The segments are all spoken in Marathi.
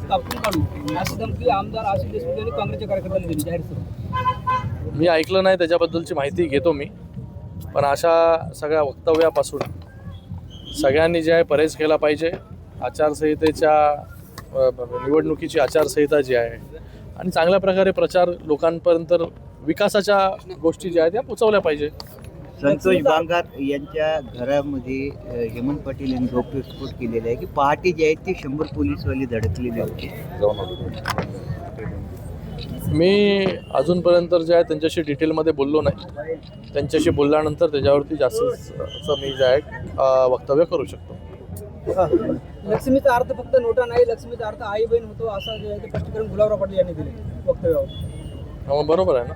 कापून काढू अशी धमकी आमदार आशिष देशमुख यांनी काँग्रेसच्या कार्यकर्त्यांनी दिली जाहीर सभेत. मी ऐकलं नाही, त्याच्याबद्दलची माहिती घेतो मी. पण अशा सगळ्या वक्तव्यापासून सगळ्यांनी जे आहे परहेज केला पाहिजे. निवडणुकीची आचारसंहिता जी आहे आणि चांगल्या प्रकारे प्रचार लोकांपर्यंत विकासाच्या गोष्टी ज्या आहेत त्या पोचवल्या पाहिजे. संतोष बांगर यांच्या घरामध्ये हेमंत पाटील यांनी गौप्यस्फोट केलेला आहे की पहाटे जे आहेत ते 100 पोलीसवाले धडकलेले होते. मी अजूनपर्यंत जे आहे त्यांच्याशी डिटेलमध्ये बोललो नाही. त्यांच्याशी बोलल्यानंतर त्याच्यावरती जास्त मी जे आहे वक्तव्य करू शकतो. लक्ष्मीचा अर्थ फक्त नोटा नाही, लक्ष्मीचा अर्थ आई बहीण होतो असं जे आहे ते स्पष्टीकरण गुलाबराव पाटील यांनी दिले वक्तव्यावर. बरोबर आहे ना.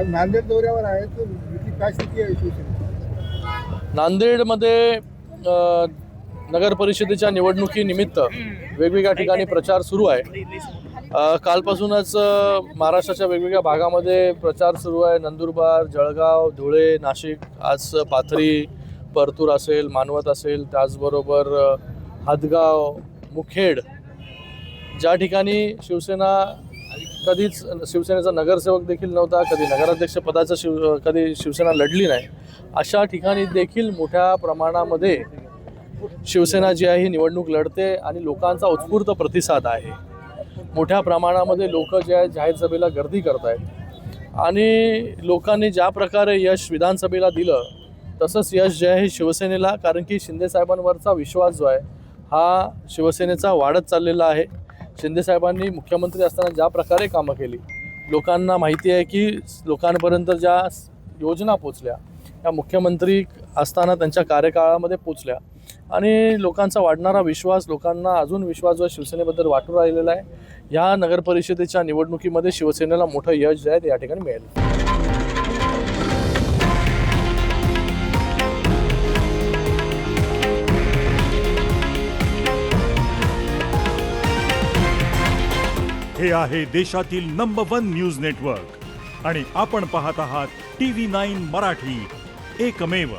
नांदेड दौऱ्यावर आहे तर युती काय स्थिती आहे शिवसेनेची? नांदेडमध्ये नगर परिषदेच्या निवडणुकीनिमित्त वेगवेगळ्या ठिकाणी प्रचार सुरू आहे. कालपासूनच महाराष्ट्राच्या वेगवेगळ्या भागामध्ये प्रचार सुरू आहे. नंदुरबार, जळगाव, धुळे, नाशिक, आज पाथरी, परतूर असेल, मानवत असेल, त्याचबरोबर हदगाव, मुखेड, ज्या ठिकाणी शिवसेनेचा नगरसेवक देखील नव्हता, कधी नगराध्यक्ष पदाचं कधी शिवसेना लढली नाही, अशा ठिकाणी देखील मोठ्या प्रमाणामध्ये शिवसेना जी आहे ही निवडणूक लढते आणि लोकांचा उत्स्फूर्त प्रतिसाद आहे. मोठ्या प्रमाणामध्ये लोक जे आहेत जाहीर सभेला गर्दी करत आहेत आणि लोकांनी ज्या प्रकारे यश विधानसभेला दिलं तसंच यश जे आहे शिवसेनेला, कारण की शिंदेसाहेबांवरचा विश्वास जो आहे हा शिवसेनेचा वाढत चाललेला आहे. शिंदेसाहेबांनी मुख्यमंत्री असताना ज्या प्रकारे कामं केली, लोकांना माहिती आहे की लोकांपर्यंत ज्या योजना पोचल्या त्या मुख्यमंत्री असताना त्यांच्या कार्यकाळामध्ये पोचल्या आणि लोकांचा वाढणारा विश्वास, लोकांना अजून विश्वास जो शिवसेनेबद्दल वाटून राहिलेला आहे. ह्या नगरपरिषदेच्या निवडणुकीमध्ये शिवसेनेला मोठं यश जे आहे ते या ठिकाणी मिळेल. हे आहे देशातील नंबर 1 न्यूज नेटवर्क आणि आपण पाहत आहात TV9 मराठी, एकमेव.